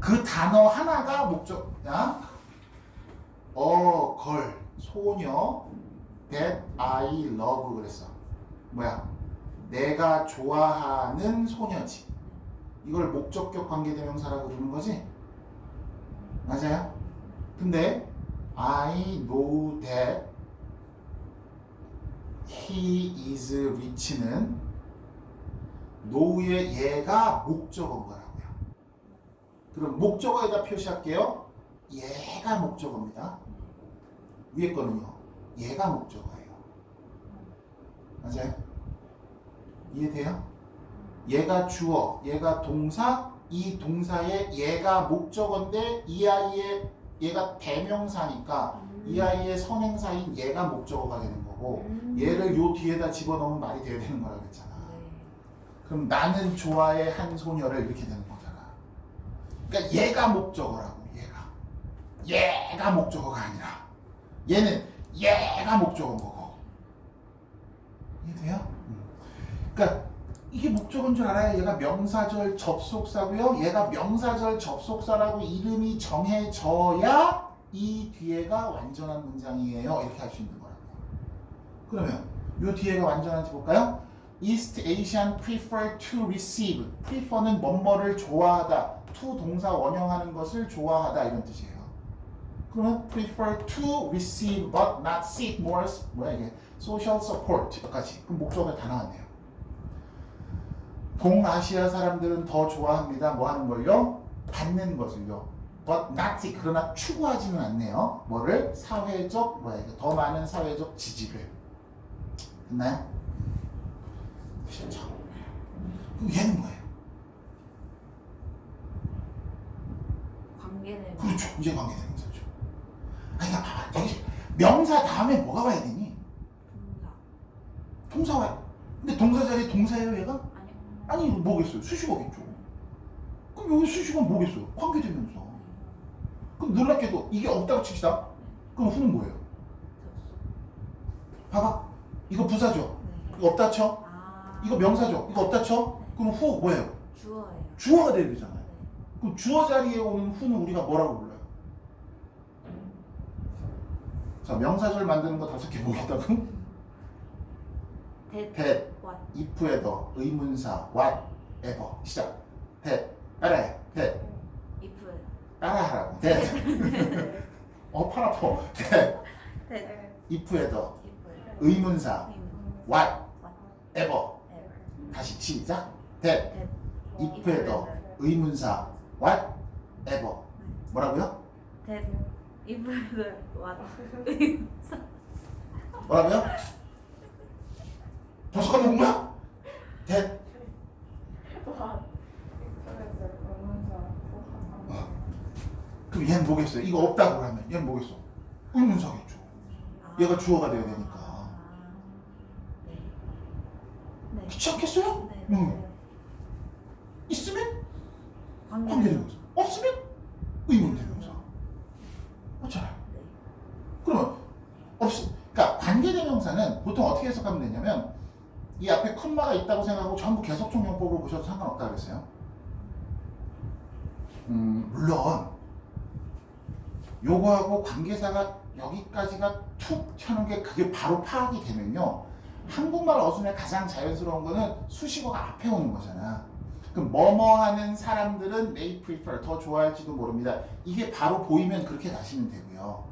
그 단어 하나가 목적이야. 걸, 소녀, that I love 그랬어. 뭐야? 내가 좋아하는 소녀지. 이걸 목적격 관계대명사라고 부르는 거지? 맞아요? 근데 I know that he is rich는 know의 얘가 목적어인 거라고요. 그럼 목적어에다 표시할게요. 얘가 목적어입니다. 위에 거는요. 얘가 목적어예요. 맞아요? 이해돼요? 얘가 주어, 얘가 동사, 이 동사의 얘가 목적어인데 이 아이의 얘가 대명사니까 이 아이의 선행사인 얘가 목적어가 되는 거고 얘를 요 뒤에다 집어넣으면 말이 돼야 되는 거라 그랬잖아. 그럼 나는 좋아해 한 소녀를 이렇게 되는 거잖아. 그러니까 얘가 목적어라고. 얘가 목적어가 아니라 얘는 얘가 목적어인 거고. 이해돼요? 그러니까 이게 목적어인 줄 알아요. 얘가 명사절 접속사고요. 얘가 명사절 접속사라고 이름이 정해져야 이 뒤에가 완전한 문장이에요. 이렇게 할 수 있는 거라고요. 그러면 이 뒤에가 완전한지 볼까요? East Asian prefer to receive. prefer는 뭐뭐를 좋아하다. to 동사 원형하는 것을 좋아하다 이런 뜻이에요. 그러면 prefer to receive but not seek more 뭐야 이게 social support 여기까지. 그럼 목적어가 다 나왔네요. 동아시아 사람들은 더 좋아합니다. 뭐 하는 걸요? 받는 것을요. but not seek. 그러나 추구하지는 않네요. 뭐를? 사회적 뭐야 이게 더 많은 사회적 지지를. 됐나요? 그렇죠. 그럼 얘는 뭐예요? 관계는 그렇죠. 이제 관계대명사죠. 아니, 봐봐. 되게 명사 다음에 뭐가 와야 되니? 동사 와야. 근데 동사 자리에 동사예요, 얘가? 아니요. 아니, 뭐겠어요? 수식어겠죠. 그럼 여기 수식어는 뭐겠어요? 관계대명사. 그럼 놀랍게도 이게 없다고 칩시다. 그럼 후는 뭐예요? 봐봐. 이거 부사죠? 이거 없다 쳐? 이거 명사죠? 이거 없다 쳐? 그럼 후 뭐예요? 주어예요. 주어가 돼야 되잖아요. 그럼 주어 자리에 오는 후는 우리가 뭐라고 불러요? 자, 명사절 만드는 거 5개 보겠다고? that, if에 더, 의문사, whatever. 시작. that, 따라해. that, if 따라하라고. that. 팔 아파. that, if에 더, 의문사, whatever. 다시 시작. that, if에 더, 의문사, whatever. 뭐라고요? that if what 뭐라고요? 벌써 까먹은 거야? that. 그럼 얘는 뭐겠어요? 이거 없다고 하면 얘는 뭐겠어? 의문사겠죠. 얘가 주어가 돼야 되니까. 네. 그렇지 않겠어요? 네. 있으면 관계. 관계대명사, 없으면 의문대명사. 맞잖아요. 그러면 그러니까 관계대명사는 보통 어떻게 해석하면 되냐면 이 앞에 콤마가 있다고 생각하고 전부 계속종용법을 보셔도 상관없다 그랬어요. 물론 요거하고 관계사가 여기까지가 툭 튀는 게 그게 바로 파악이 되면요. 한국말 어순의 가장 자연스러운 거는 수식어가 앞에 오는 거잖아. 그럼 뭐뭐 하는 사람들은 may prefer, 더 좋아할지도 모릅니다. 이게 바로 보이면 그렇게 가시면 되고요.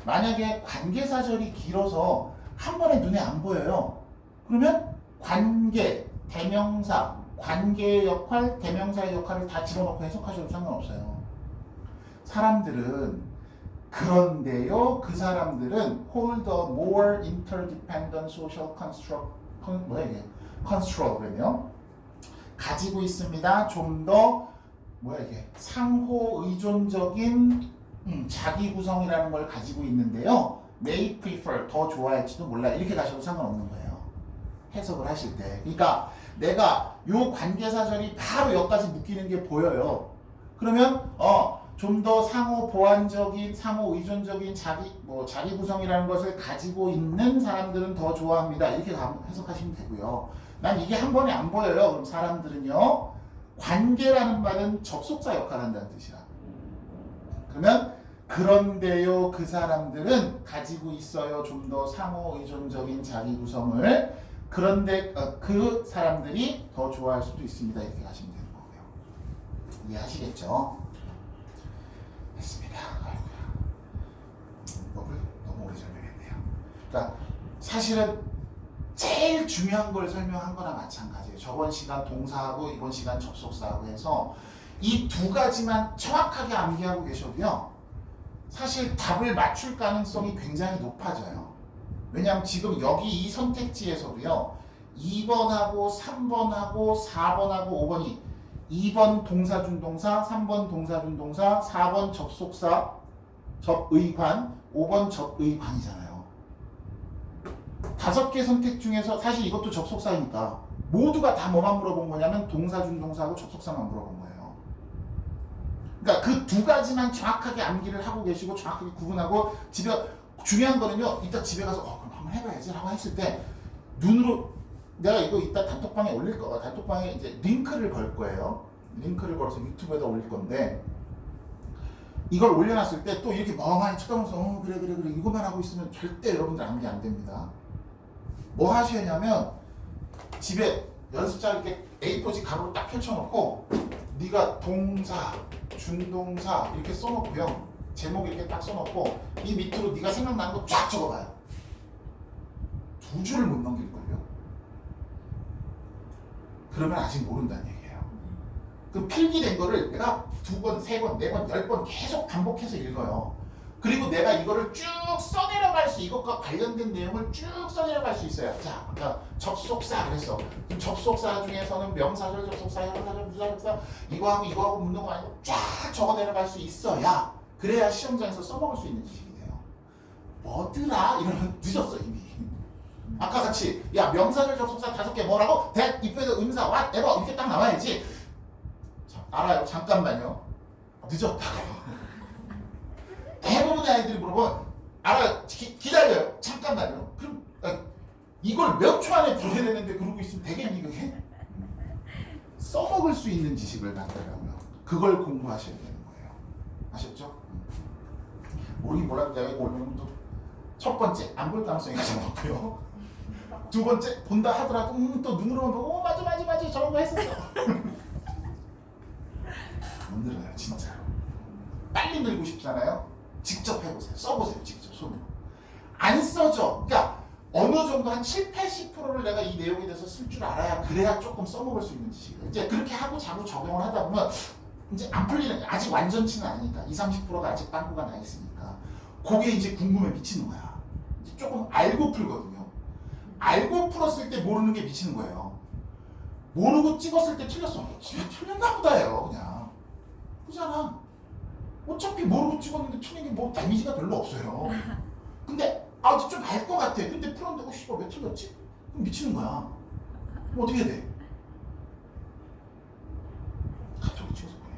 만약에 관계사절이 길어서 한 번에 눈에 안 보여요. 그러면 관계, 대명사, 관계의 역할, 대명사의 역할을 다 집어넣고 해석하셔도 상관없어요. 사람들은 그런데요, 그 사람들은 hold a more interdependent social construct, 뭐야 이게? construct면요. 가지고 있습니다. 좀 더 뭐야 이게? 상호 의존적인 자기 구성이라는 걸 가지고 있는데요. may prefer, 더 좋아할지도 몰라. 이렇게 가셔도 상관없는 거예요. 해석을 하실 때. 그러니까 내가 요 관계사절이 바로 여기까지 묶이는 게 보여요. 그러면 좀 더 상호 보완적인, 상호 의존적인 자기 구성이라는 것을 가지고 있는 사람들은 더 좋아합니다. 이렇게 해석하시면 되고요. 난 이게 한 번에 안 보여요. 그럼 사람들은요, 관계라는 말은 접속사 역할을 한다는 뜻이야. 그러면 그런데요 그 사람들은 가지고 있어요 좀 더 상호 의존적인 자기 구성을. 그런데 그 사람들이 더 좋아할 수도 있습니다. 이렇게 가시면 되는 거고요. 이해하시겠죠? 됐습니다. 아이고야. 이거를 너무 오래 설명했네요. 그러니까 사실은 제일 중요한 걸 설명한 거나 마찬가지예요. 저번 시간 동사하고 이번 시간 접속사하고 해서 이 두 가지만 정확하게 암기하고 계셔도요. 사실 답을 맞출 가능성이 굉장히 높아져요. 왜냐하면 지금 여기 이 선택지에서도요. 2번하고 3번하고 4번하고 5번이 2번 동사준동사, 3번 동사준동사, 4번 접속사, 접의관, 5번 접의관이잖아요. 5개 선택 중에서 사실 이것도 접속사이니까 모두가 다 뭐만 물어본 거냐면 동사준동사하고 접속사만 물어본 거예요. 그러니까 그 두 가지만 정확하게 암기를 하고 계시고 정확하게 구분하고 집에 중요한 거는요. 이따 집에 가서 그럼 한번 해봐야지 라고 했을 때 눈으로 내가 이거 이따 단톡방에 올릴 거 단톡방에 이제 링크를 걸 거예요. 링크를 걸어서 유튜브에다 올릴 건데 이걸 올려놨을 때 또 이렇게 멍하니 쳐다보면서 그래 이거만 하고 있으면 절대 여러분들 암기 안 됩니다. 뭐 하셔야냐면 집에 연습장 이렇게 A4지 가로로 딱 펼쳐놓고 네가 동사, 준동사 이렇게 써놓고요. 제목 이렇게 딱 써놓고 이 밑으로 네가 생각나는 거 쫙 적어봐요. 2줄을 못 넘길걸요. 그러면 아직 모른다는 얘기예요. 그 필기된 거를 내가 2번, 3번, 4번, 10번 계속 반복해서 읽어요. 그리고 내가 이거를 쭉 써내려갈 수 이것과 관련된 내용을 쭉 써내려갈 수 있어요. 자, 아까 접속사 그랬어. 그럼 접속사 중에서는 명사절 접속사, 형사절 부사접속사 이거하고 묻는 거 아니고 쫙 적어 내려갈 수 있어야 그래야 시험장에서 써먹을 수 있는 지식이 돼요. 뭐더라? 이러면 늦었어 이미. 아까 같이 야 명사절 접속사 5개 뭐라고? that, if에서 의문사, what, ever 이렇게 딱 나와야지. 자, 알아요. 잠깐만요. 늦었다고. 대부분의 아이들이 물어보면 알아요. 기다려요. 잠깐만요. 그럼 이걸 몇 초 안에 풀어야 되는데 그러고 있으면 되겠니 그게? 써먹을 수 있는 지식을 만들려면 그걸 공부하셔야 되는 거예요. 아셨죠? 모르긴 몰라도 내가 이거 올리면 또 첫 번째 안 볼 가능성이 가장 높고요. 두 번째 본다 하더라도 또 눈으로만 보고 맞아 저런 거 했었어. 못 늘어요 진짜로. 빨리 늘고 싶잖아요. 직접 해보세요. 써보세요. 직접 손으로. 안 써져. 그러니까 어느 정도 한 70-80%를 내가 이 내용에 대해서 쓸 줄 알아야 그래야 조금 써먹을 수 있는 지식이에요. 이제 그렇게 하고 자꾸 적용을 하다 보면 이제 안 풀리는 아직 완전치는 아니니까 20-30%가 아직 빵꾸가 나 있으니까 그게 이제 궁금해 미치는 거야. 이제 조금 알고 풀거든요. 알고 풀었을 때 모르는 게 미치는 거예요. 모르고 찍었을 때 틀렸어. 진짜 틀렸나 보다예요 그냥. 그잖아. 어차피 모르고 찍었는데 틀린 게 뭐 데미지가 별로 없어요. 근데 좀 알 것 같아. 근데 풀었는데 씨발 왜 틀렸지? 그럼 미치는 거야. 그럼 어떻게 해야 돼? 갑자기 찍어서 보내.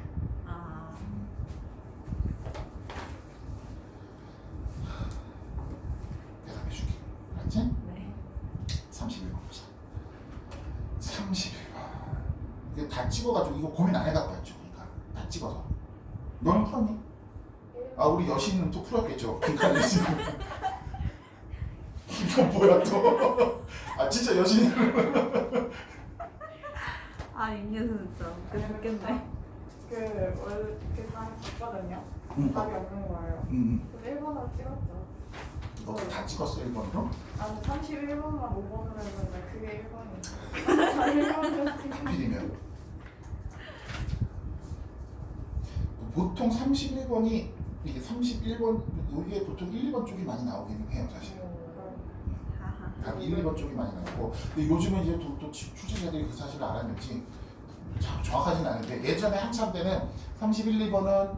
대답해 줄게. 알았지? 네. 31번 보자. 31번. 이거 다 찍어가지고 이거 고민 안 해갖고 했죠. 그러니까 다 찍어서. 너는 풀었니? 우리 여신은 또 풀었겠죠. 그러니까 이거 뭐야 또? 진짜 여신은 임예수 진짜 웃겼네. 원래 다 봤거든요. 응. 답이 없는 거예요. 그래서 1번으로 찍었죠. 너도 다 찍었어 1번으로? 아니 31번만 5번으로 했는데 그게 1번이에요. 1번으로 하필이면 보통 31번이 이게 31번 여기에 보통 1, 2번 쪽이 많이 나오기는 해요 사실. 답 1, 2번 쪽이 많이 나오고 근데 요즘은 이제 또 출제자들이 그 사실을 알았는지 참 정확하지는 않은데 예전에 한참 때는 31, 2번은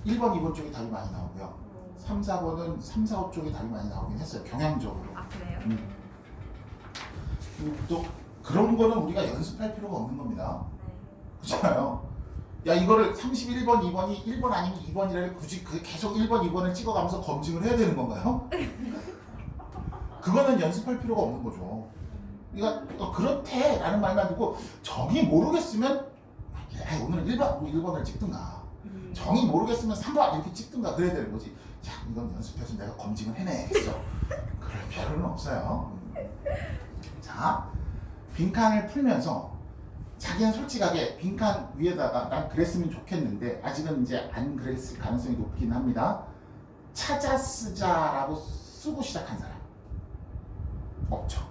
1번, 2번 쪽이 답이 많이 나오고요 3, 4번은 3, 4, 5 쪽이 답이 많이 나오긴 했어요 경향적으로. 그래요? 또 그런 거는 우리가 연습할 필요가 없는 겁니다. 네. 그렇잖아요. 야 이거를 31번, 2번이 1번 아니면 2번이라면 굳이 계속 1번, 2번을 찍어가면서 검증을 해야 되는 건가요? 그거는 연습할 필요가 없는 거죠. 그러니까 그렇대 라는 말만 듣고 정이 모르겠으면 오늘은 1번을 찍든가 정이 모르겠으면 3번 이렇게 찍든가 그래야 되는 거지. 야, 이건 연습해서 내가 검증을 해내겠어. 그럴 필요는 없어요. 자, 빈칸을 풀면서 자기는 솔직하게 빈칸 위에다가 난 그랬으면 좋겠는데 아직은 이제 안 그랬을 가능성이 높긴 합니다. 찾아 쓰자라고 쓰고 시작한 사람 없죠.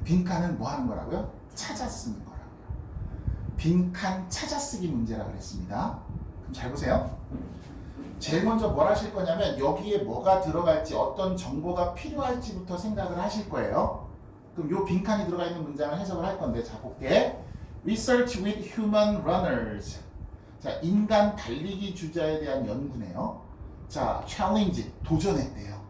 빈칸은 뭐 하는 거라고요? 찾아 쓰는 거라고요. 빈칸 찾아 쓰기 문제라고 그랬습니다. 그럼 잘 보세요. 제일 먼저 뭘 하실 거냐면 여기에 뭐가 들어갈지 어떤 정보가 필요할지부터 생각을 하실 거예요. 그럼 요 빈칸이 들어가 있는 문장을 해석을 할 건데 자 볼게. Research with human runners. 자, 인간 달리기 주자에 대한 연구네요. 자, challenge 도전했대요.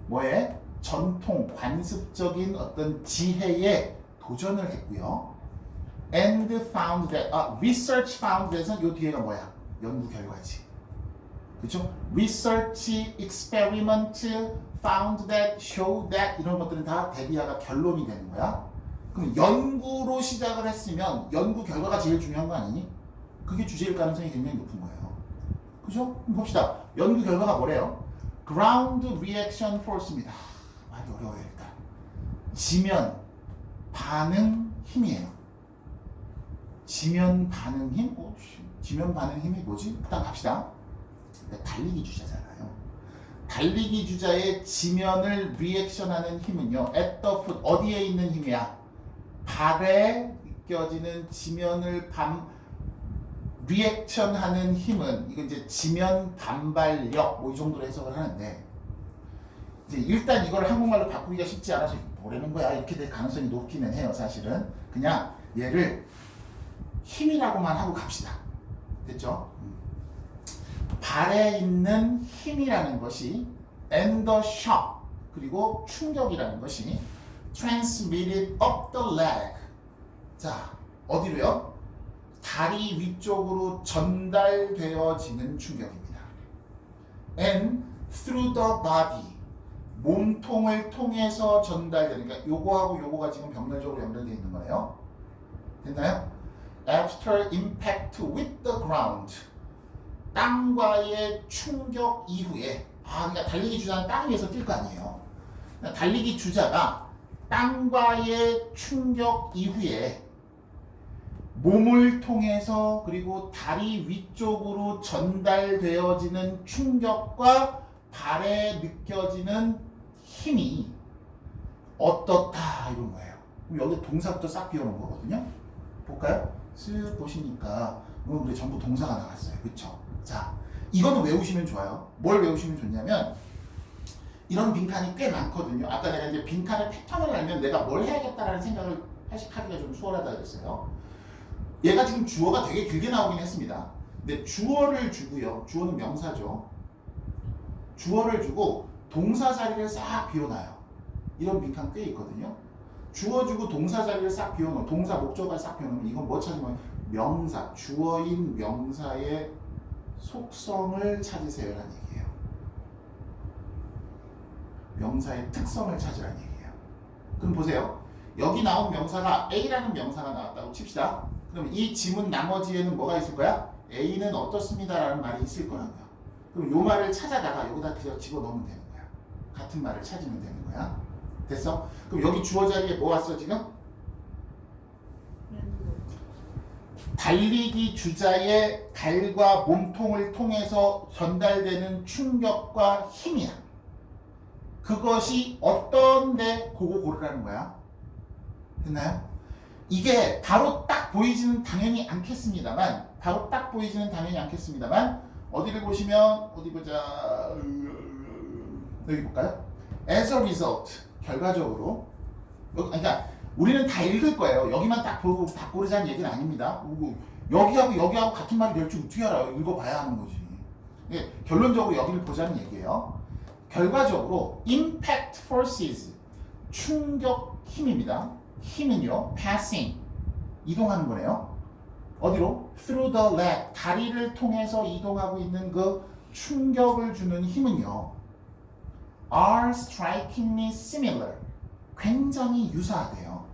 뭐에? 전통 관습적인 어떤 지혜에 도전을 했고요. And found that research found that은 요 뒤에가 뭐야? 연구 결과지. 그렇죠? Research, experiment, found that, showed that 이런 것들은 다 대비하가 결론이 되는 거야. 그럼 연구로 시작을 했으면 연구 결과가 제일 중요한 거 아니니? 그게 주제일 가능성이 굉장히 높은 거예요. 그죠? 그럼 봅시다. 연구 결과가 뭐래요? Ground reaction force입니다. 많이 어려워요 일단. 지면 반응 힘이에요. 지면 반응 힘? 지면 반응 힘이 뭐지? 일단 갑시다. 달리기 주자잖아요. 달리기 주자의 지면을 리액션하는 힘은요. at the foot 어디에 있는 힘이야? 발에 느껴지는 지면을 리액션하는 힘은 이거 이제 지면 반발력 뭐 이 정도로 해석을 하는데 이제 일단 이걸 한국말로 바꾸기가 쉽지 않아서 뭐라는 거야 이렇게 될 가능성이 높기는 해요. 사실은 그냥 얘를 힘이라고만 하고 갑시다. 됐죠? 발에 있는 힘이라는 것이 and the shock 그리고 충격이라는 것이 transmitted up the leg. 자, 어디로요? 다리 위쪽으로 전달되어지는 충격입니다. and through the body 몸통을 통해서 전달되는 그러니까 요거하고 요거가 지금 병렬적으로 연결되어 있는 거예요. 됐나요? After impact with the ground 땅과의 충격 이후에 그러니까 달리기 주자는 땅 위에서 뛸 거 아니에요. 그러니까 달리기 주자가 땅과의 충격 이후에 몸을 통해서 그리고 다리 위쪽으로 전달되어지는 충격과 발에 느껴지는 힘이 어떻다 이런 거예요. 그럼 여기 동사부터 싹 비워놓은 거거든요. 볼까요? 쓱 보시니까 우리 전부 동사가 나왔어요. 그렇죠? 자, 이거는 외우시면 좋아요. 뭘 외우시면 좋냐면 이런 빈칸이 꽤 많거든요. 아까 내가 이제 빈칸의 패턴을 알면 내가 뭘 해야겠다라는 생각을 하기가 좀 수월하다 그랬어요. 얘가 지금 주어가 되게 길게 나오긴 했습니다. 근데 주어를 주고요. 주어는 명사죠. 주어를 주고 동사 자리를 싹 비워놔요. 이런 빈칸 꽤 있거든요. 주어 주고 동사 자리를 싹 비워놓으면 동사 목적어를 싹 비워놓으면 이건 뭐 찾으면 명사, 주어인 명사의 속성을 찾으세요라는 얘기예요. 명사의 특성을 찾으라는 얘기예요. 그럼 보세요. 여기 나온 명사가 A라는 명사가 나왔다고 칩시다. 그럼 이 지문 나머지에는 뭐가 있을 거야? A는 어떻습니다 라는 말이 있을 거라고요. 그럼 요 말을 찾아다가 여기다 그냥 집어넣으면 되는 거야. 같은 말을 찾으면 되는 거야. 됐어? 그럼 여기 주어 자리에 뭐 왔어 지금? 달리기 주자의 발과 몸통을 통해서 전달되는 충격과 힘이야. 그것이 어떤데 그거 고르라는 거야. 됐나요? 이게 바로 딱 보이지는 당연히 않겠습니다만 어디를 보시면 어디 보자 여기 볼까요? As a result 결과적으로 그러니까 우리는 다 읽을 거예요. 여기만 딱 보고 다 고르자는 얘기는 아닙니다. 여기하고 같은 말이 될 줄 어떻게 알아요? 읽어봐야 하는 거지. 예, 결론적으로 여기를 보자는 얘기예요. 결과적으로 impact forces 충격 힘입니다. 힘은요 passing 이동하는 거네요. 어디로? through the leg 다리를 통해서 이동하고 있는 그 충격을 주는 힘은요 are strikingly similar 굉장히 유사하대요.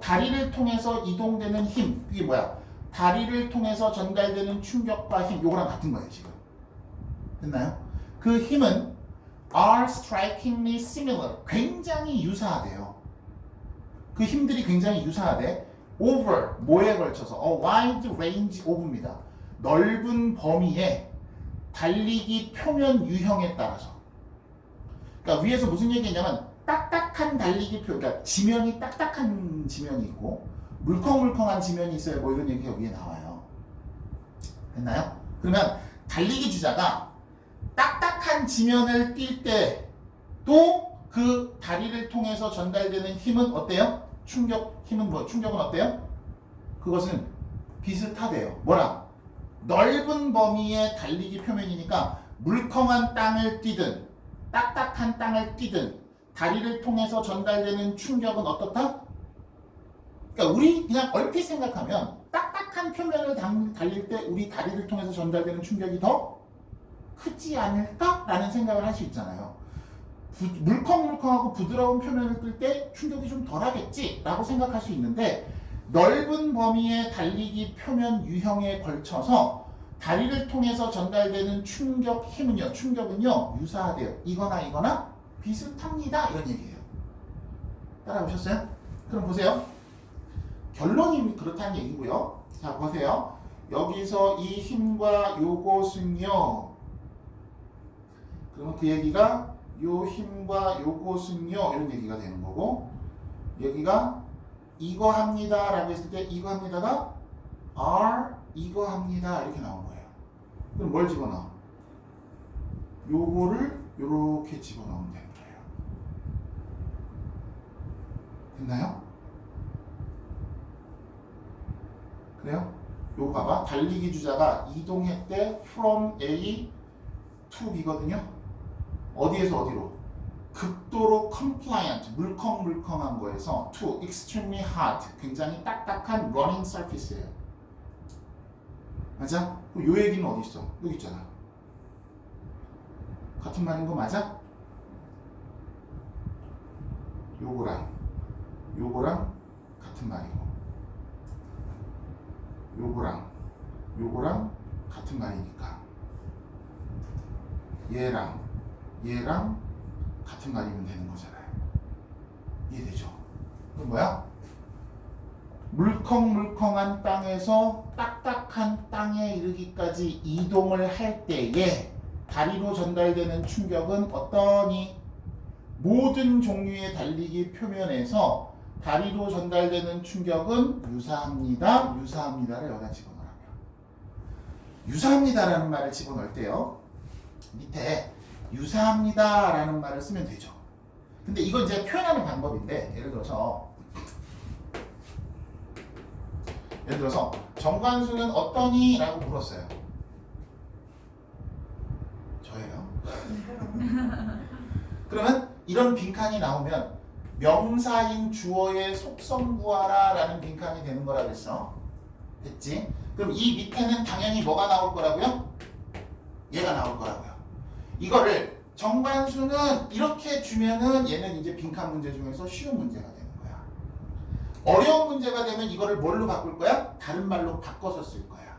다리를 통해서 이동되는 힘 그게 뭐야? 다리를 통해서 전달되는 충격과 힘, 요거랑 같은 거예요 지금. 됐나요? 그 힘은 are strikingly similar, 굉장히 유사하대요. 그 힘들이 굉장히 유사하대. over, 뭐에 걸쳐서 a wide range of입니다. 넓은 범위의 달리기 표면 유형에 따라서. 그러니까 위에서 무슨 얘기냐면 딱딱한 달리기 표, 그러니까 지면이 딱딱한 지면이 있고 물컹물컹한 지면이 있어요. 뭐 이런 얘기가 위에 나와요. 됐나요? 그러면 달리기 주자가 딱딱한 지면을 뛸 때도 그 다리를 통해서 전달되는 힘은 어때요? 힘은 뭐? 충격은 어때요? 그것은 비슷하대요. 뭐랑? 넓은 범위의 달리기 표면이니까 물컹한 땅을 뛰든 딱딱한 땅을 뛰든 다리를 통해서 전달되는 충격은 어떻다? 그러니까 우리 그냥 얼핏 생각하면 딱딱한 표면을 달릴 때 우리 다리를 통해서 전달되는 충격이 더 크지 않을까라는 생각을 할 수 있잖아요. 물컹물컹하고 부드러운 표면을 뜰 때 충격이 좀 덜하겠지라고 생각할 수 있는데 넓은 범위의 달리기 표면 유형에 걸쳐서 다리를 통해서 전달되는 충격은요 유사하대요. 이거나 비슷합니다 이런 얘기예요. 따라오셨어요? 그럼 보세요. 결론이 그렇다는 얘기고요. 자 보세요. 여기서 이 힘과 요것은요. 그러면 그 얘기가 요 힘과 요것은요 이런 얘기가 되는 거고 여기가 이거 합니다 라고 했을 때 이거 합니다가 are 이거 합니다 이렇게 나온 거예요. 그럼 뭘 집어넣어? 요거를 요렇게 집어넣으면 되는 거예요. 됐나요? 그래요? 요거 봐봐. 달리기 주자가 이동했대 from A to B거든요. 어디에서 어디로? 극도로 compliant, 물컹물컹한 거에서 to extremely hard, 굉장히 딱딱한 running surface예요. 맞아? 요 얘기는 어디 있어? 여기 있잖아. 같은 말인 거 맞아? 요거랑 같은 말이고 요거랑 같은 말이니까 얘랑 같은 말이면 되는 거잖아요. 이해되죠? 그럼 뭐야? 물컹물컹한 땅에서 딱딱한 땅에 이르기까지 이동을 할 때에 다리로 전달되는 충격은 어떠니? 모든 종류의 달리기 표면에서 다리로 전달되는 충격은 유사합니다를 여기다 집어넣으라고요. 유사합니다라는 말을 집어넣을 때요. 밑에 유사합니다라는 말을 쓰면 되죠. 근데 이건 이제 표현하는 방법인데 예를 들어서 정관수는 어떠니? 라고 물었어요. 저예요. 그러면 이런 빈칸이 나오면 명사인 주어의 속성 구하라 라는 빈칸이 되는 거라 그랬어. 됐지? 그럼 이 밑에는 당연히 뭐가 나올 거라고요? 얘가 나올 거라고요. 이거를 정관수는 이렇게 주면은 얘는 이제 빈칸 문제 중에서 쉬운 문제가 되는 거야. 어려운 문제가 되면 이거를 뭘로 바꿀 거야? 다른 말로 바꿔서 쓸 거야.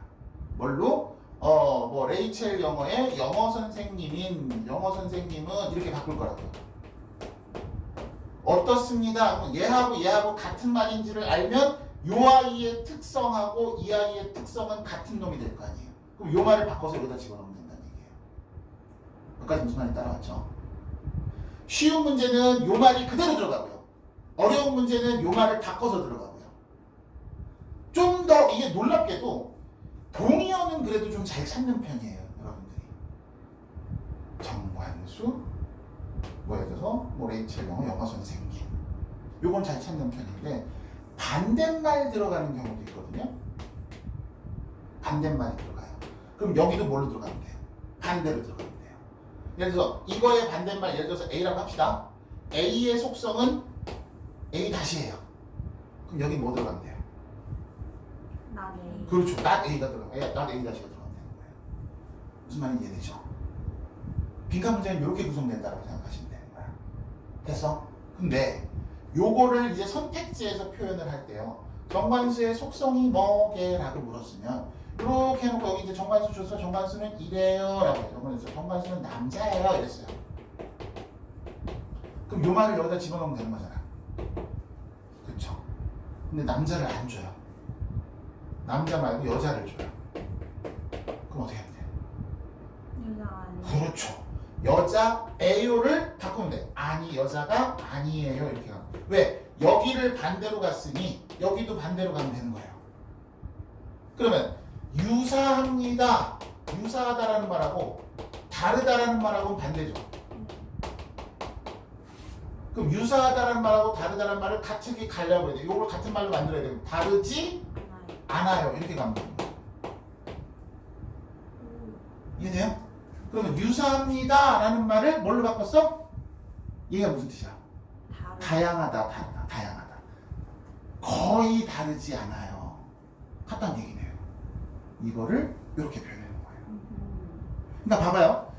뭘로? 뭐 레이첼 영어의 영어 선생님은 이렇게 바꿀 거라고요. 어떻습니다? 얘하고 같은 말인지를 알면 요 아이의 특성하고 이 아이의 특성은 같은 놈이 될 거 아니에요. 그럼 요 말을 바꿔서 여기다 집어넣으면 된다는 얘기예요. 여기까지 무슨 말이 따라왔죠? 쉬운 문제는 요 말이 그대로 들어가고요. 어려운 문제는 요 말을 바꿔서 들어가고요. 좀 더 이게 놀랍게도 동의어는 그래도 좀 잘 찾는 편이에요. 여러분들이. 정관수 뭐 예를 들어서 뭐 레이첼 영어 선생님 요건 잘 찾는 편인데 반대말 들어가는 경우도 있거든요. 반대말이 들어가요. 그럼 여기도 뭘로 들어가면 돼요? 반대로 들어가면 돼요. 예를 들어서 이거의 반대말 예를 들어서 A라고 합시다. A의 속성은 A 다시예요. 그럼 여기 뭐 들어가면 돼요? not A. 그렇죠. not A가 들어가면 not A 다시가 들어가면 되는 거예요. 무슨 말인지 이해되죠? 빈칸 문제는 이렇게 구성된다고 생각하시면 되는 거야. 됐어? 근데 요거를 이제 선택지에서 표현을 할 때요. 정관수의 속성이 뭐게라고 물었으면 이렇게 해놓고 여기 이제 정관수 줘서 정관수는 이래요 라고 해요. 그래서 정관수는 남자예요 이랬어요. 그럼 요 말을 여기다 집어넣으면 되는 거잖아. 그쵸? 근데 남자를 안 줘요. 남자 말고 여자를 줘요. 그럼 어떻게 하면 돼? 여자 아니. 그렇죠. 여자예요를 바꾸면 돼. 아니 여자가 아니에요 이렇게 가면. 왜? 여기를 반대로 갔으니 여기도 반대로 가면 되는 거예요. 그러면 유사합니다. 유사하다라는 말하고 다르다라는 말하고는 반대죠. 그럼 유사하다라는 말하고 다르다라는 말을 같게 가려고 해야 돼. 이걸 같은 말로 만들어야 돼. 다르지 않아요. 이렇게 가면 되는 거예요. 이해돼요? 그러면 유사합니다 라는 말을 뭘로 바꿨어? 얘가 무슨 뜻이야? 다양하다, 다르다, 다양하다. 거의 다르지 않아요. 같다는 얘기네요. 이거를 이렇게 표현하는 거예요. 그러니까 봐봐요.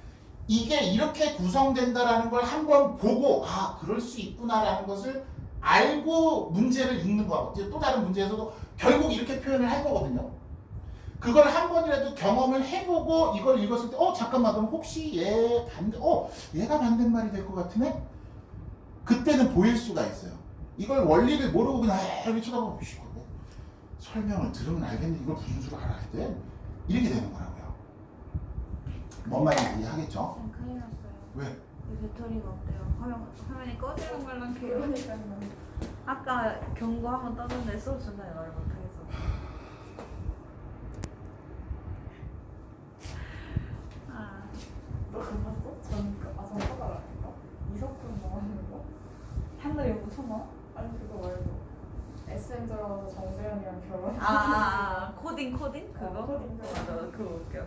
이게 이렇게 구성된다라는 걸 한번 보고 아 그럴 수 있구나라는 것을 알고 문제를 읽는 거하고 또 다른 문제에서도 결국 이렇게 표현을 할 거거든요. 그걸 한 번이라도 경험을 해보고 이걸 읽었을 때 잠깐만 그럼 혹시 얘 반대 얘가 반대말이 될 것 같으네? 그때는 보일 수가 있어요. 이걸 원리를 모르고 그냥 이렇게 쳐다보고 설명을 들으면 알겠는데 이걸 무슨 수로 알아야 돼? 이렇게 되는 거라고요. 뭔 말인지 이해하겠죠? 쌤 큰일 났어요. 왜? 왜 배터리가 없대요? 화면이 꺼지는 말랑해요. 그러니까요. 아까 경고 한번 떠줬는데 수업 중간에 말을 못하겠어. 너 그거 봤어? 전과자라니까? 이석훈 나오는 거? 한 달에 연구 1,000원? 아니 그거 말고 SM 들어가서 정재현이랑 결혼. 코딩 그거? 코딩. 맞아 그거 웃겨.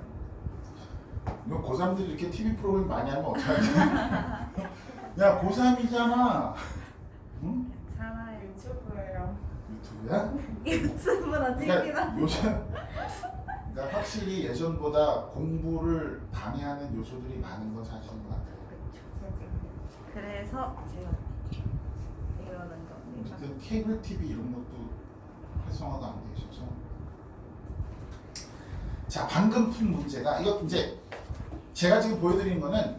너 고3들이 이렇게 TV 프로그램 많이 하면 어떡하지? 야 고3이잖아. 응? 괜찮아요. 유튜브예요. 유튜브야? 유튜브나 TV나. 그러니까 요즘 그러니까 확실히 예전보다 공부를 방해하는 요소들이 많은 건 사실인 것 같아요. 그래서 제가 이러는 겁니다. 어쨌든 케이블 TV 이런 것도 활성화가 안 돼 있어서. 자 방금 푼 문제가 이거 이제 제가 지금 보여드린 거는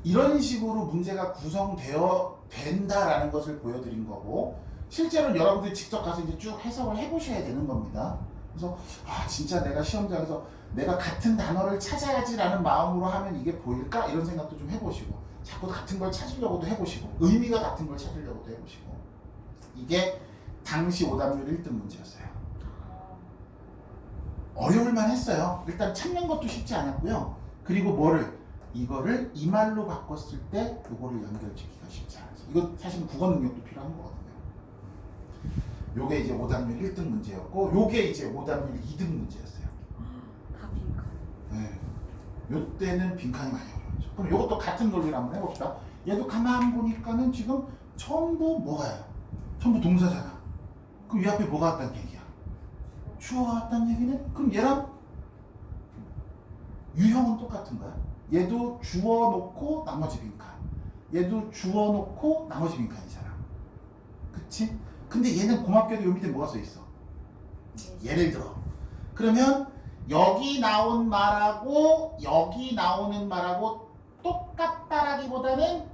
이런 식으로 문제가 구성되어 된다라는 것을 보여드린 거고 실제로는 여러분들이 직접 가서 이제 쭉 해석을 해보셔야 되는 겁니다. 그래서 진짜 내가 시험장에서 내가 같은 단어를 찾아야지라는 마음으로 하면 이게 보일까? 이런 생각도 좀 해보시고 자꾸 같은 걸 찾으려고도 해보시고 의미가 같은 걸 찾으려고도 해보시고 이게 당시 오답률 1등 문제였어요. 어려울만 했어요. 일단 찾는 것도 쉽지 않았고요. 그리고 이거를 이 말로 바꿨을 때 이거를 연결짓기가 쉽지 않았어요. 이거 사실은 국어 능력도 필요한 거거든요. 요게 이제 오답률 1등 문제였고 요게 이제 오답률 2등 문제였어요. 다 빈칸. 네. 요때는 빈칸이 많이 어려웠죠. 그럼 요것도 같은 논리를 한번 해봅시다. 얘도 가만 보니까는 지금 전부 뭐가요? 전부 동사잖아. 그럼 이 앞에 뭐가 왔다는 얘기야? 주어가 왔다는 얘기는? 그럼 얘랑 유형은 똑같은 거야. 얘도 주어 놓고 나머지 빈칸. 얘도 주어 놓고 나머지 빈칸이잖아. 그치? 근데 얘는 고맙게도 요 밑에 뭐가 써 있어? 예를 들어. 그러면 여기 나온 말하고 여기 나오는 말하고 똑같다라기보다는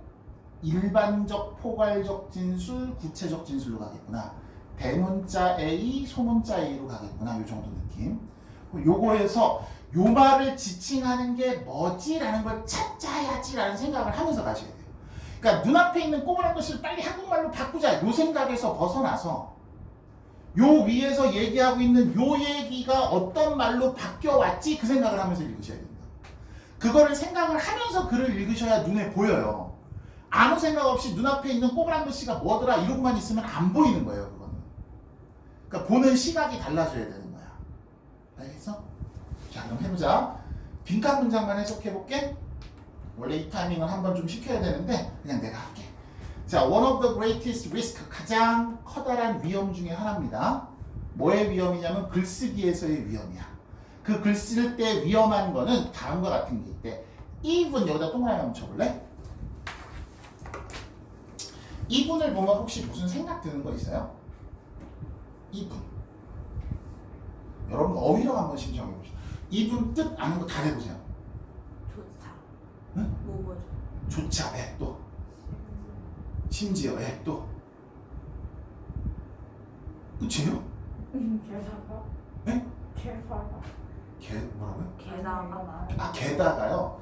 일반적 포괄적 진술, 구체적 진술로 가겠구나. 대문자 A, 소문자 A로 가겠구나. 요 정도 느낌. 요거에서 요 말을 지칭하는 게 뭐지라는 걸 찾아야지라는 생각을 하면서 가셔야 돼요. 그러니까 눈앞에 있는 꼬부란 것을 빨리 한국말로 바꾸자. 요 생각에서 벗어나서 요 위에서 얘기하고 있는 요 얘기가 어떤 말로 바뀌어왔지 그 생각을 하면서 읽으셔야 됩니다. 그거를 생각을 하면서 글을 읽으셔야 눈에 보여요. 아무 생각 없이 눈앞에 있는 꼬부란 글씨가 뭐더라 이러고만 있으면 안 보이는 거예요. 그거는. 그러니까 보는 시각이 달라져야 되는 거야. 알겠어? 자 그럼 해보자. 빈칸 문장만 해석해볼게. 원래 이 타이밍을 한번 좀 시켜야 되는데 그냥 내가 할게. 자, one of the greatest risk, 가장 커다란 위험 중에 하나입니다. 뭐의 위험이냐면 글쓰기에서의 위험이야. 그 글 쓸 때 위험한 거는 다음과 같은 게 있대. even 여기다 동그라미 한번 쳐볼래? even을 보면 혹시 무슨 생각 드는 거 있어요? even 여러분 어휘력 한번 심정해 봅시다. 이분 뜻 아는 거 다 내보세요. 조차. 응? 뭐죠? 조차, 또 심지어, 또 끝이에요? 게다가? 네? 게다가? 뭐라고요? 게다가. 게다가요.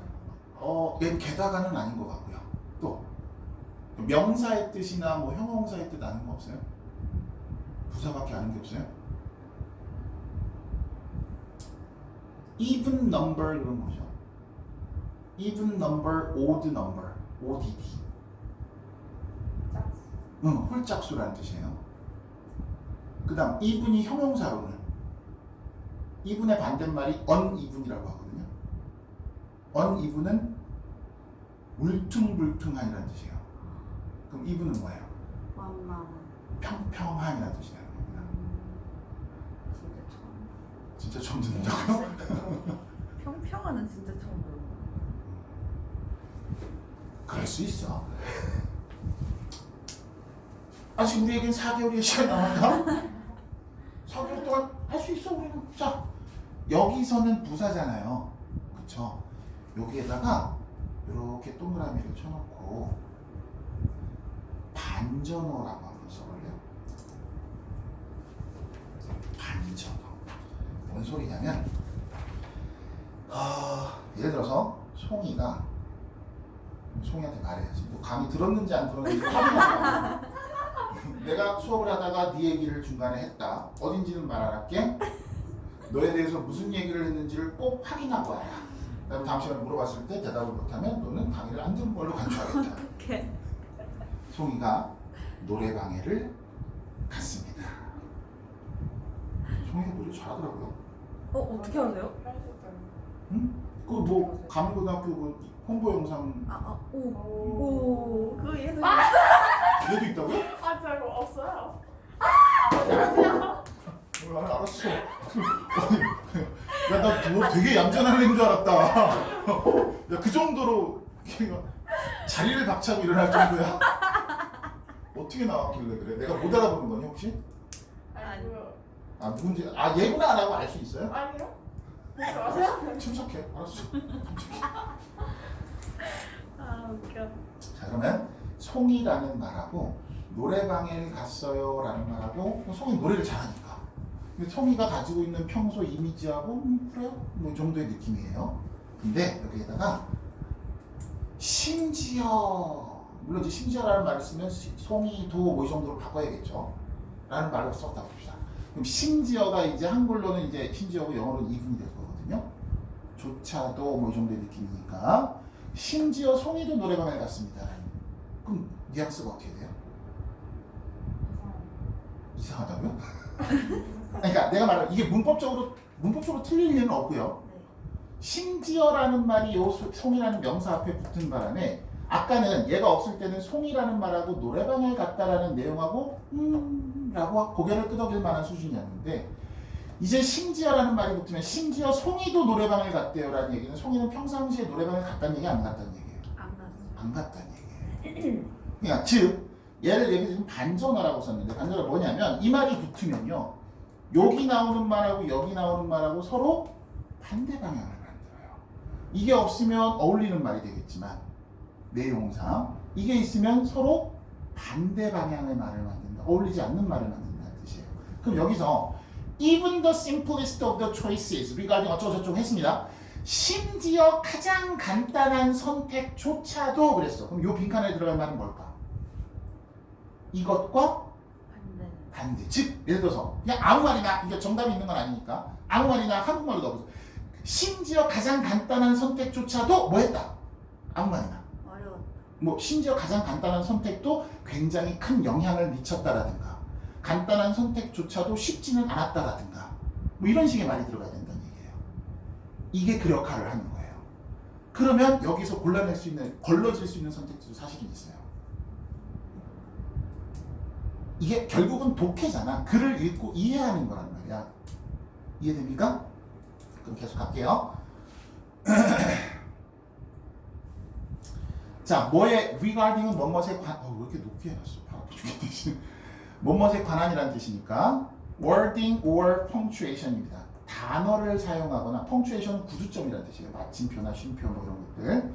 얘는 게다가는 아닌 것 같고요. 또 명사의 뜻이나 뭐 형용사의 뜻 아는 거 없어요? 부사밖에 아는 게 없어요? even number 그런 뭐죠? even number, odd number, odd. 홀짝수라는 뜻이에요. 그 다음 even이 형용사로는 even의 반대말이 uneven이라고 하거든요. uneven은 울퉁불퉁한이라는 뜻이에요. 그럼 even은 뭐예요? 완만. 평평한이라는 뜻이 되는 겁니다. 진짜 처음. 진짜 처음 듣는다고요? 평평한은 진짜 처음 들어. 그럴 수 있어. 아직 우리에겐 4개월의 시간이 남았다. 4개월 동안 할 수 있어 우리는. 자, 여기서는 부사잖아요. 그쵸? 여기에다가 이렇게 동그라미를 쳐놓고 반전어라고 한번 써볼래요? 반전어. 뭔 소리냐면 예를 들어서 송이한테 말해야지. 뭐 감이 들었는지 안 들었는지 확인하고 내가 수업을 하다가 네 얘기를 중간에 했다. 어딘지는 말 안 할게. 너에 대해서 무슨 얘기를 했는지를 꼭 확인하고 와라. 그다음에 다음 시간에 물어봤을 때 대답을 못하면 너는 강의를 안 듣는 걸로 간주하겠다. 어떡해. 송이가 노래방에를 갔습니다. 송이가 노래 잘하더라고요. 어떻게 하세요? 응? 그 뭐 가문고등학교 그 홍보 영상 오. 그 얘도. 얘도 있다고요? 아, 저 이거 없어요. 알았어. 야, 나 되게 얌전한 애인 줄 알았다. 야, 그 정도로 걔가 자리를 박차고 일어날 정도야? 어떻게 나왔길래 그래? 내가 못 알아보는 거니 혹시? 아니요. 누군지 얘구나 안 하고 알 수 있어요? 아니요. 아세요? 침착해. 알았어. 웃겨. 자, 그러면 송이라는 말하고 노래방에 갔어요라는 말하고 송이 노래를 잘하니까. 근데 송이가 가지고 있는 평소 이미지하고 그래요? 뭐 이 정도의 느낌이에요. 근데 여기에다가 심지어 물론 이제 심지어라는 말을 쓰면 송이도 뭐 이 정도로 바꿔야겠죠. 라는 말을 썼다 봅시다. 그럼 심지어가 이제 한글로는 이제 심지어고 영어로는 even이 될 거거든요. 조차도 뭐 이 정도의 느낌이니까 심지어 송이도 노래방에 갔습니다. 그럼 뉘앙스가 어떻게 돼요? 이상하다고요? 그러니까 내가 말한 이게 문법적으로 틀릴 일은 없고요. 네. 심지어라는 말이 요 송이라는 명사 앞에 붙은 바람에 아까는 얘가 없을 때는 송이라는 말하고 노래방에 갔다라는 내용하고 라고 고개를 끄덕일 만한 수준이었는데 이제 심지어라는 말이 붙으면 심지어 송이도 노래방에 갔대요라는 얘기는 송이는 평상시에 노래방에 갔다는 얘기 안 갔다는 얘기예요. 안 갔다는 얘기예요. 그러니까 즉 얘를 여기 지금 반전어라고 썼는데 반전어가 뭐냐면 이 말이 붙으면요 여기 나오는 말하고 여기 나오는 말하고 서로 반대 방향을 만들어요. 이게 없으면 어울리는 말이 되겠지만 내용상 이게 있으면 서로 반대 방향의 말을 만든다. 어울리지 않는 말을 만든다는 뜻이에요. 그럼 여기서 even the simplest of the choices regarding 어쩌고저쩌고 했습니다. 심지어 가장 간단한 선택조차도 그랬어. 그럼 이 빈칸에 들어갈 말은 뭘까? 이것과 반대. 즉 예를 들어서 그냥 아무 말이나 이게 정답이 있는 건 아니니까 아무 말이나 한국말로 넣어보세요. 심지어 가장 간단한 선택조차도 뭐 했다? 아무 말이나. 어려웠다. 뭐 심지어 가장 간단한 선택도 굉장히 큰 영향을 미쳤다라든가 간단한 선택조차도 쉽지는 않았다라든가 뭐 이런 식의 말이 들어가야 된다는 얘기예요. 이게 그 역할을 하는 거예요. 그러면 여기서 걸러질 수 있는 선택지도 사실은 있어요. 이게 결국은 독해잖아. 글을 읽고 이해하는 거란 말이야. 이해됩니까? 그럼 계속 갈게요. 자, 뭐의 regarding은 뭐뭐에 왜 이렇게 높게 해놨어? 발 아파 죽겠네. 뭐뭐에 관한이라는 뜻이니까 wording or punctuation입니다. 단어를 사용하거나 펑추에이션은 구두점이라는 뜻이에요. 마침표나 쉼표 뭐 이런 것들.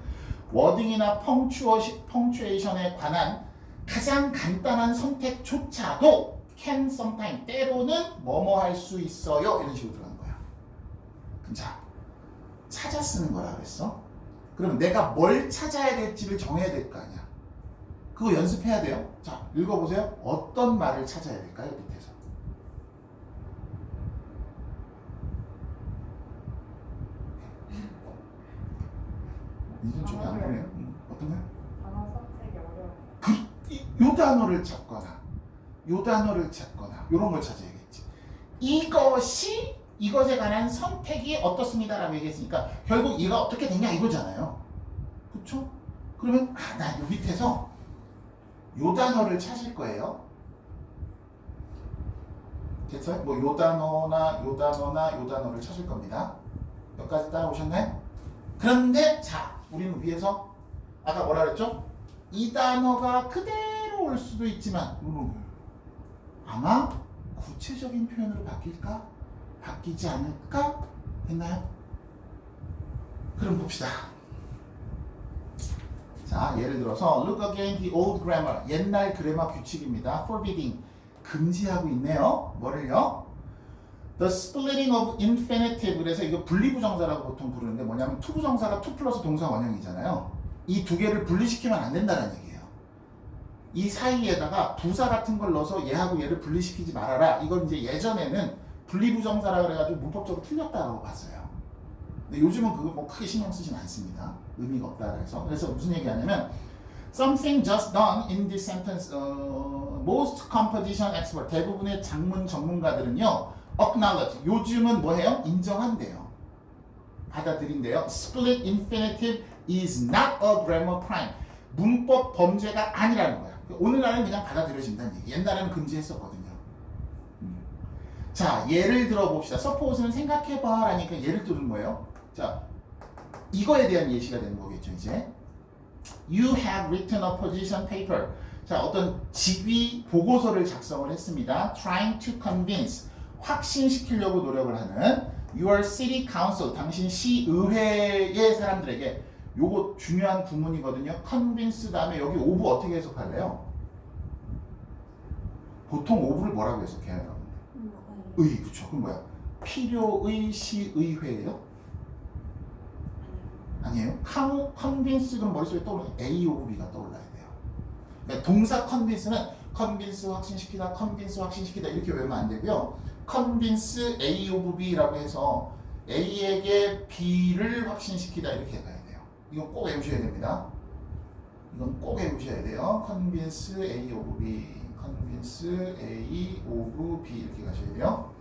워딩이나 펑추에이션에 관한 가장 간단한 선택조차도 can sometimes 때로는 뭐뭐 할 수 있어요. 이런 식으로 들어가는 거야. 그럼 자, 찾아 쓰는 거라 그랬어. 그럼 내가 뭘 찾아야 될지를 정해야 될 거 아니야. 그거 연습해야 돼요. 자, 읽어보세요. 어떤 말을 찾아야 될까요? 밑에서. 이준 쪽이 안 보네요. 어떤 거요? 단어 선택이 어려워. 요 단어를 찾거나 요 단어를 찾거나 요런 걸 찾아야겠지. 이것에 관한 선택이 어떻습니다라고 얘기했으니까 결국 얘가 어떻게 되냐 이거잖아요. 그쵸? 그러면 나 요 밑에서 요 단어를 찾을 거예요. 됐어요? 뭐 요 단어나 요 단어나 요 단어를 찾을 겁니다. 여기까지 따라오셨나요? 그런데 자, 우리는 위에서 아까 뭐라 그랬죠? 이 단어가 그대로 올 수도 있지만 아마 구체적인 표현으로 바뀔까? 바뀌지 않을까? 됐나요? 그럼 봅시다. 자, 예를 들어서 look again the old grammar. 옛날 그래머 규칙입니다. forbidding. 금지하고 있네요. 뭐를요? The splitting of infinitive. 그래서 이거 분리부정사라고 보통 부르는데 뭐냐면 투부정사가 to 플러스 동사 원형이잖아요. 이 두 개를 분리시키면 안 된다는 얘기예요. 이 사이에다가 부사 같은 걸 넣어서 얘하고 얘를 분리시키지 말아라. 이건 이제 예전에는 분리부정사라 그래가지고 문법적으로 틀렸다고 봤어요. 근데 요즘은 그거 뭐 크게 신경 쓰진 않습니다. 의미가 없다 그래서 무슨 얘기하냐면 something just done in this sentence. Most composition expert 대부분의 작문 전문가들은요 acknowledge 요즘은 뭐해요? 인정한대요. 받아들인대요. Split infinitive is not a grammar crime. 문법 범죄가 아니라는 거야. 오늘날은 그냥 받아들여진다는 얘기. 옛날에는 금지했었거든요. 자, 예를 들어 봅시다. suppose는 생각해봐 라니까 예를 들은 뭐예요? 자, 이거에 대한 예시가 되는 거겠죠, 이제. You have written a position paper. 자, 어떤 직위 보고서를 작성을 했습니다. Trying to convince. 확신시키려고 노력을 하는 your city council. 당신 시의회의 사람들에게 요거 중요한 구문이거든요. convince 다음에 여기 of 어떻게 해석할래요? 보통 of를 뭐라고 해석해요? 의, 그쵸. 그럼 뭐야? 필요의 시의회예요? 아니에요? convince 그럼 머릿속에 떠오르는 A of B가 떠올라야 돼요. 그러니까 동사 convince는 convince 확신시키다, convince 확신시키다 이렇게 외우면 안 되고요. convince A of B라고 해서 A에게 B를 확신시키다 이렇게 가야 돼요. 이건 꼭 외우셔야 됩니다. 이건 꼭 외우셔야 돼요. convince A of B, convince A of B 이렇게 가셔야 돼요.